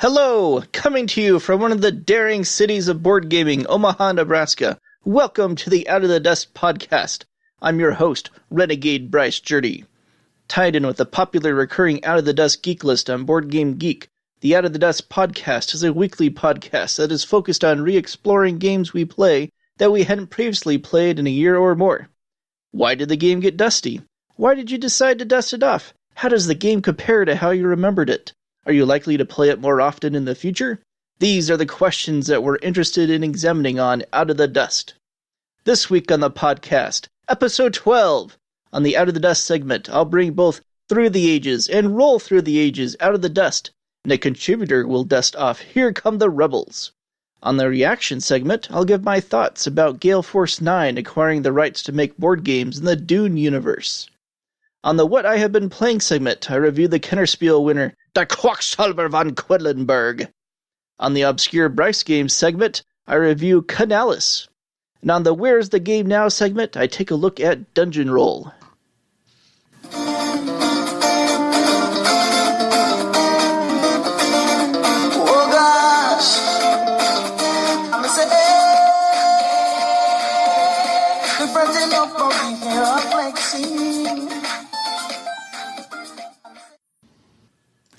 Hello! Coming to you from one of the daring cities of board gaming, Omaha, Nebraska. Welcome to the Out of the Dust podcast. I'm your host, Renegade Bryce Jurdy. Tied in with the popular recurring Out of the Dust geek list on Board Game Geek, the Out of the Dust podcast is a weekly podcast that is focused on re-exploring games we play that we hadn't previously played in a year or more. Why did the game get dusty? Why did you decide to dust it off? How does the game compare to how you remembered it? Are you likely to play it more often in the future? These are the questions that we're interested in examining on Out of the Dust. This week on the podcast, Episode 12. On the Out of the Dust segment, I'll bring both Through the Ages and Roll Through the Ages out of the dust, and a contributor will dust off Here Come the Rebels. On the reaction segment, I'll give my thoughts about GaleForceNine acquiring the rights to make board games in the Dune universe. On the What I Have Been Playing segment, I review the Kennerspiel winner, the Quacksalber von Quedlinburg. On the Obscure Bryce Games segment, I review Canalis. And on the Where's the Game Now segment, I take a look at Dungeon Roll. Oh gosh, I'm a friend enough for me here, I'm flexing.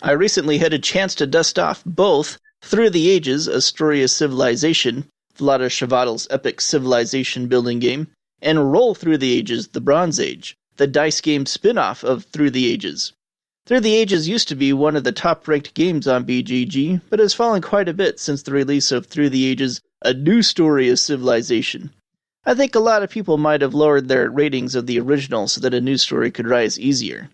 I recently had a chance to dust off both Through the Ages, A Story of Civilization, Vlaada Chvátil's epic civilization building game, and Roll Through the Ages, The Bronze Age, the dice game spin-off of Through the Ages. Through the Ages used to be one of the top-ranked games on BGG, but has fallen quite a bit since the release of Through the Ages, A New Story of Civilization. I think a lot of people might have lowered their ratings of the original so that a new story could rise easier.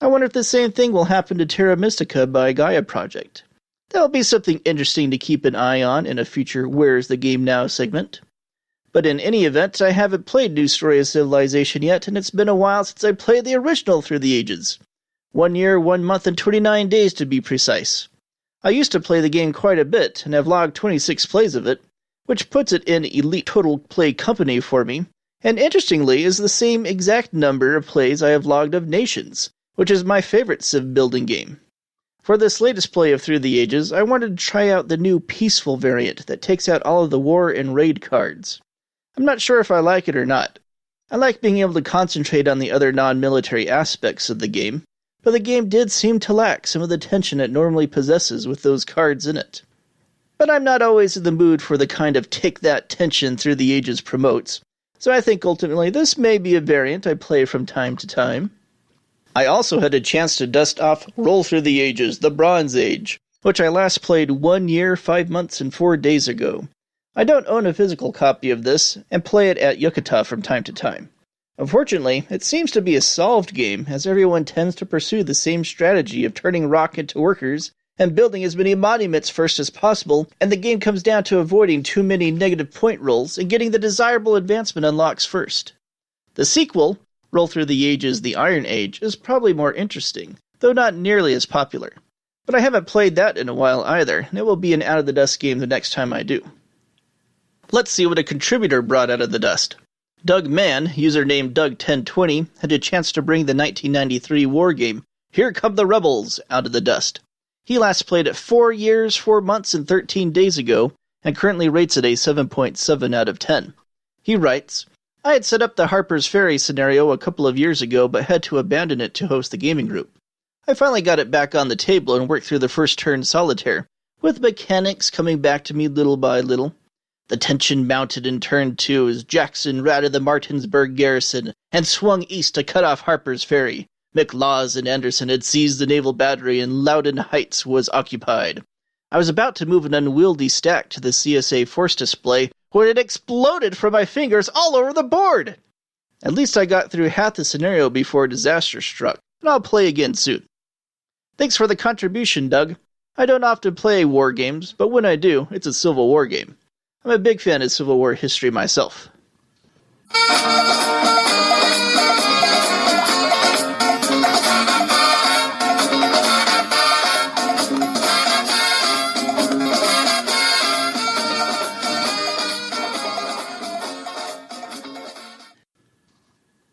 I wonder if the same thing will happen to Terra Mystica by Gaia Project. That'll be something interesting to keep an eye on in a future Where's the Game Now segment. But in any event, I haven't played New Story of Civilization yet, and it's been a while since I played the original Through the Ages. 1 year, 1 month, and 29 days to be precise. I used to play the game quite a bit, and have logged 26 plays of it, which puts it in elite total play company for me, and interestingly is the same exact number of plays I have logged of Nations, which is my favorite civ building game. For this latest play of Through the Ages, I wanted to try out the new Peaceful variant that takes out all of the war and raid cards. I'm not sure if I like it or not. I like being able to concentrate on the other non-military aspects of the game, but the game did seem to lack some of the tension it normally possesses with those cards in it. But I'm not always in the mood for the kind of take that tension Through the Ages promotes, so I think ultimately this may be a variant I play from time to time. I also had a chance to dust off Roll Through the Ages, The Bronze Age, which I last played 1 year, 5 months, and 4 days ago. I don't own a physical copy of this, and play it at Yucata from time to time. Unfortunately, it seems to be a solved game, as everyone tends to pursue the same strategy of turning rock into workers, and building as many monuments first as possible, and the game comes down to avoiding too many negative point rolls and getting the desirable advancement unlocks first. The sequel, Roll Through the Ages, The Iron Age, is probably more interesting, though not nearly as popular. But I haven't played that in a while either, and it will be an Out of the Dust game the next time I do. Let's see what a contributor brought out of the dust. Doug Mann, username Doug1020, had a chance to bring the 1993 war game, Here Come the Rebels, out of the dust. He last played it 4 years, 4 months, and 13 days ago, and currently rates it a 7.7 out of 10. He writes, I had set up the Harper's Ferry scenario a couple of years ago, but had to abandon it to host the gaming group. I finally got it back on the table and worked through the first turn solitaire, with mechanics coming back to me little by little. The tension mounted in turn 2 as Jackson routed the Martinsburg garrison and swung east to cut off Harper's Ferry. McLaws and Anderson had seized the naval battery and Loudon Heights was occupied. I was about to move an unwieldy stack to the CSA force display when it exploded from my fingers all over the board. At least I got through half the scenario before disaster struck, and I'll play again soon. Thanks for the contribution, Doug. I don't often play war games, but when I do, it's a Civil War game. I'm a big fan of Civil War history myself.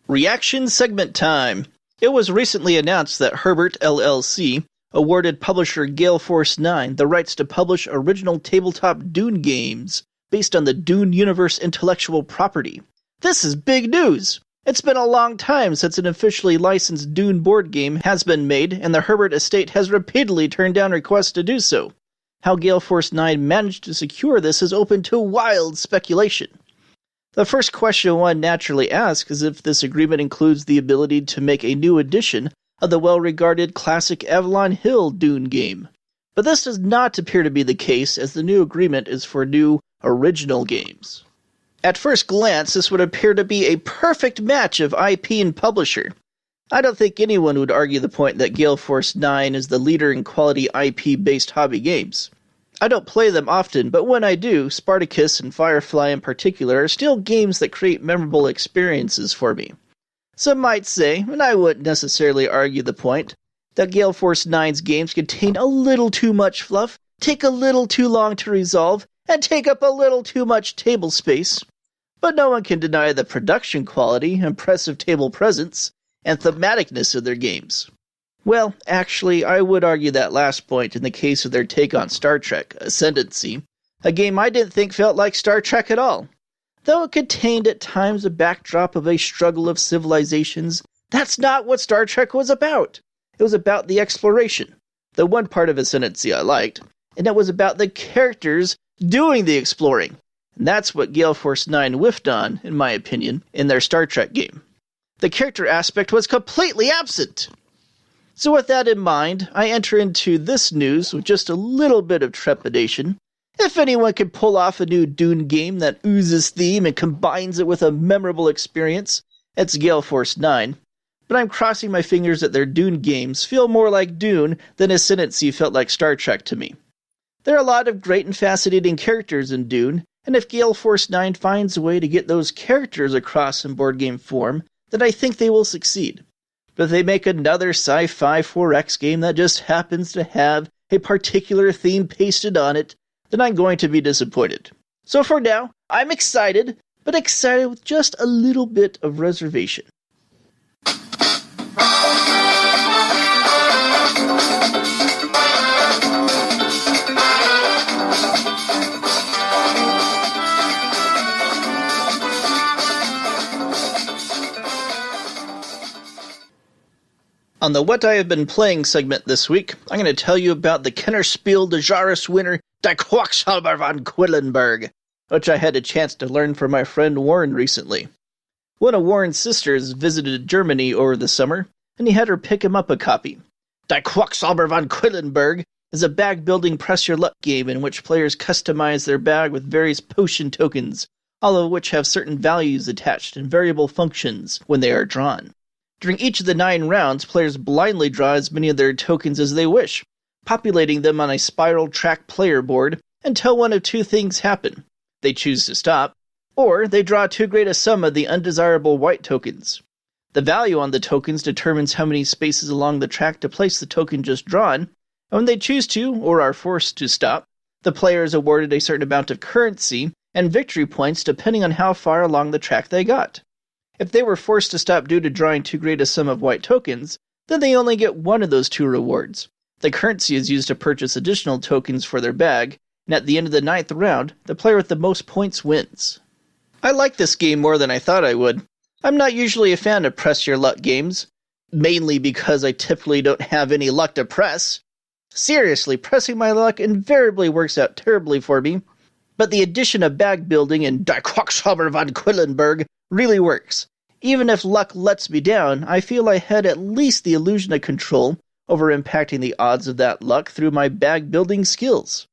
Reaction segment time. It was recently announced that Herbert LLC, awarded publisher GaleForceNine the rights to publish original tabletop Dune games based on the Dune universe intellectual property. This is big news! It's been a long time since an officially licensed Dune board game has been made, and the Herbert estate has repeatedly turned down requests to do so. How GaleForceNine managed to secure this is open to wild speculation. The first question one naturally asks is if this agreement includes the ability to make a new edition of the well-regarded classic Avalon Hill Dune game. But this does not appear to be the case, as the new agreement is for new original games. At first glance, this would appear to be a perfect match of IP and publisher. I don't think anyone would argue the point that GaleForceNine is the leader in quality IP-based hobby games. I don't play them often, but when I do, Spartacus and Firefly in particular are still games that create memorable experiences for me. Some might say, and I wouldn't necessarily argue the point, that GaleForceNine's games contain a little too much fluff, take a little too long to resolve, and take up a little too much table space. But no one can deny the production quality, impressive table presence, and thematicness of their games. Well, actually, I would argue that last point in the case of their take on Star Trek, Ascendancy, a game I didn't think felt like Star Trek at all. Though it contained at times a backdrop of a struggle of civilizations, that's not what Star Trek was about. It was about the exploration, the one part of Ascendancy I liked, and it was about the characters doing the exploring. And that's what GaleForceNine whiffed on, in my opinion, in their Star Trek game. The character aspect was completely absent. So with that in mind, I enter into this news with just a little bit of trepidation. If anyone can pull off a new Dune game that oozes theme and combines it with a memorable experience, it's GaleForceNine. But I'm crossing my fingers that their Dune games feel more like Dune than Ascendancy felt like Star Trek to me. There are a lot of great and fascinating characters in Dune, and if GaleForceNine finds a way to get those characters across in board game form, then I think they will succeed. But if they make another sci-fi 4X game that just happens to have a particular theme pasted on it, then I'm going to be disappointed. So for now, I'm excited, but excited with just a little bit of reservation. On the What I Have Been Playing segment this week, I'm going to tell you about the Kennerspiel des Jahres winner, Die Quacksalber von Quedlinburg, which I had a chance to learn from my friend Warren recently. One of Warren's sisters visited Germany over the summer, and he had her pick him up a copy. Die Quacksalber von Quedlinburg is a bag-building press-your-luck game in which players customize their bag with various potion tokens, all of which have certain values attached and variable functions when they are drawn. During each of the 9 rounds, players blindly draw as many of their tokens as they wish, populating them on a spiral track player board until one of 2 things happen. They choose to stop, or they draw too great a sum of the undesirable white tokens. The value on the tokens determines how many spaces along the track to place the token just drawn, and when they choose to, or are forced to stop, the player is awarded a certain amount of currency and victory points depending on how far along the track they got. If they were forced to stop due to drawing too great a sum of white tokens, then they only get one of those 2 rewards. The currency is used to purchase additional tokens for their bag, and at the end of the 9th round, the player with the most points wins. I like this game more than I thought I would. I'm not usually a fan of press-your-luck games, mainly because I typically don't have any luck to press. Seriously, pressing my luck invariably works out terribly for me, but the addition of bag building in Die Quacksalber von Quedlinburg really works. Even if luck lets me down, I feel I had at least the illusion of control over impacting the odds of that luck through my bag-building skills.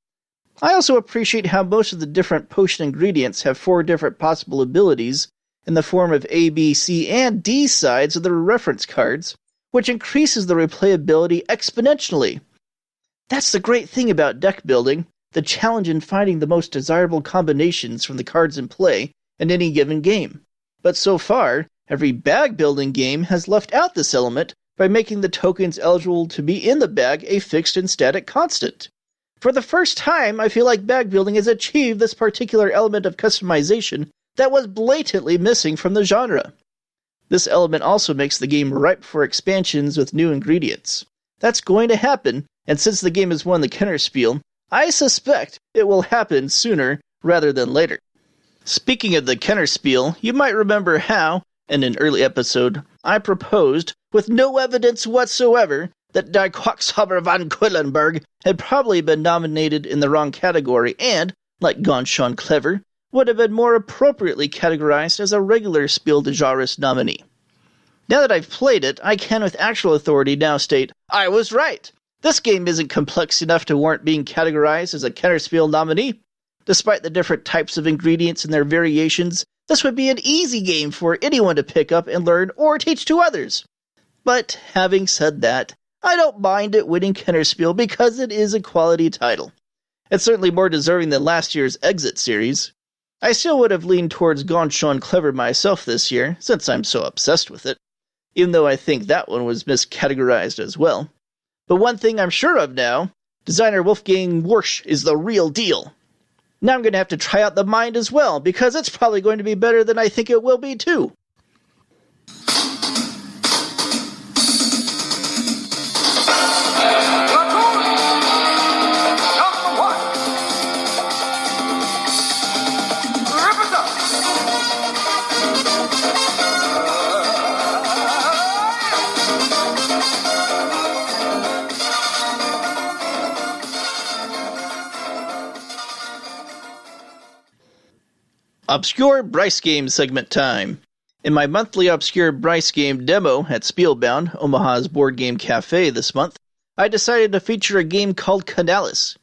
I also appreciate how most of the different potion ingredients have 4 different possible abilities in the form of A, B, C, and D sides of the reference cards, which increases the replayability exponentially. That's the great thing about deck building, the challenge in finding the most desirable combinations from the cards in play in any given game. But so far, every bag-building game has left out this element by making the tokens eligible to be in the bag a fixed and static constant. For the first time, I feel like bag building has achieved this particular element of customization that was blatantly missing from the genre. This element also makes the game ripe for expansions with new ingredients. That's going to happen, and since the game has won the Kennerspiel, I suspect it will happen sooner rather than later. Speaking of the Kennerspiel, you might remember how, in an early episode, I proposed, with no evidence whatsoever, that Die Quacksalber von Quedlinburg had probably been nominated in the wrong category and, like Ganz Schön Clever, would have been more appropriately categorized as a regular Spiel des Jahres nominee. Now that I've played it, I can with actual authority now state, I was right! This game isn't complex enough to warrant being categorized as a Kennerspiel nominee. Despite the different types of ingredients and their variations, this would be an easy game for anyone to pick up and learn or teach to others. But having said that, I don't mind it winning Kennerspiel because it is a quality title. It's certainly more deserving than last year's Exit series. I still would have leaned towards Ganz Schön Clever myself this year, since I'm so obsessed with it, even though I think that one was miscategorized as well. But one thing I'm sure of now, designer Wolfgang Warsch is the real deal. Now I'm going to have to try out the Mind as well, because it's probably going to be better than I think it will be too. Obscure Bryce Game segment time. In my monthly Obscure Bryce Game demo at Spielbound, Omaha's board game cafe this month, I decided to feature a game called Canalis.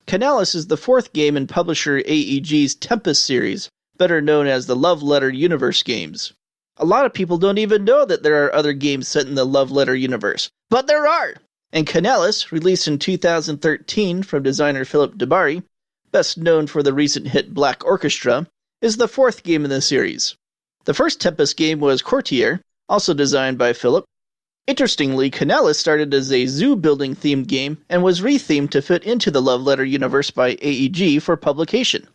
Canalis is the fourth game in publisher AEG's Tempest series, better known as the Love Letter Universe games. A lot of people don't even know that there are other games set in the Love Letter universe, but there are! And Canalis, released in 2013 from designer Philip DeBary, best known for the recent hit Black Orchestra, is the fourth game in the series. The first Tempest game was Courtier, also designed by Philip. Interestingly, Canalis started as a zoo-building themed game and was rethemed to fit into the Love Letter universe by AEG for publication.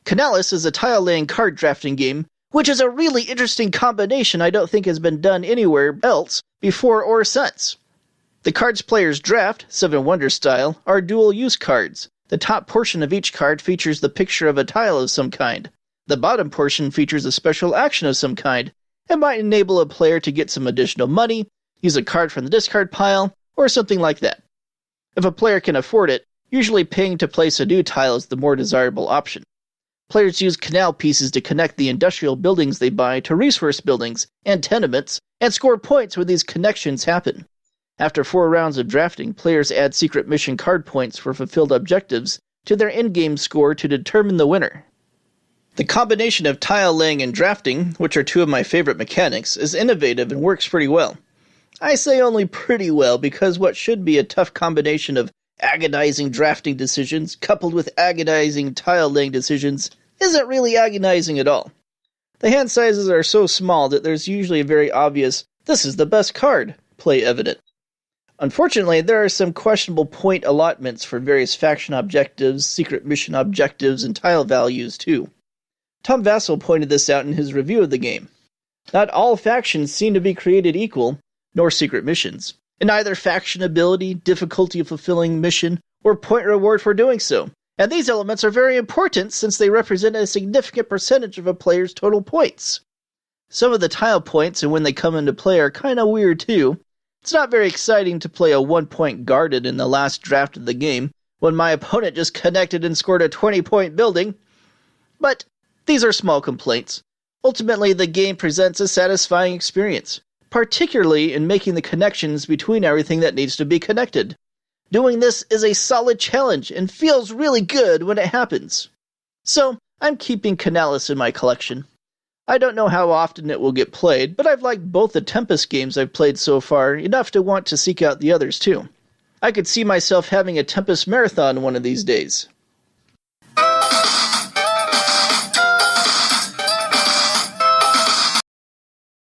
Canalis is a tile-laying card drafting game, which is a really interesting combination I don't think has been done anywhere else before or since. The cards players draft, Seven Wonders style, are dual-use cards. The top portion of each card features the picture of a tile of some kind. The bottom portion features a special action of some kind. It might enable a player to get some additional money, use a card from the discard pile, or something like that. If a player can afford it, usually paying to place a new tile is the more desirable option. Players use canal pieces to connect the industrial buildings they buy to resource buildings and tenements, and score points when these connections happen. After 4 rounds of drafting, players add secret mission card points for fulfilled objectives to their in-game score to determine the winner. The combination of tile laying and drafting, which are two of my favorite mechanics, is innovative and works pretty well. I say only pretty well because what should be a tough combination of agonizing drafting decisions coupled with agonizing tile laying decisions isn't really agonizing at all. The hand sizes are so small that there's usually a very obvious, "this is the best card," play evident. Unfortunately, there are some questionable point allotments for various faction objectives, secret mission objectives, and tile values, too. Tom Vassell pointed this out in his review of the game. Not all factions seem to be created equal, nor secret missions, in either faction ability, difficulty of fulfilling mission, or point reward for doing so, and these elements are very important since they represent a significant percentage of a player's total points. Some of the tile points and when they come into play are kinda weird, too. It's not very exciting to play a 1-point guarded in the last draft of the game, when my opponent just connected and scored a 20-point building. But these are small complaints. Ultimately, the game presents a satisfying experience, particularly in making the connections between everything that needs to be connected. Doing this is a solid challenge and feels really good when it happens. So, I'm keeping Canalis in my collection. I don't know how often it will get played, but I've liked both the Tempest games I've played so far enough to want to seek out the others too. I could see myself having a Tempest marathon one of these days.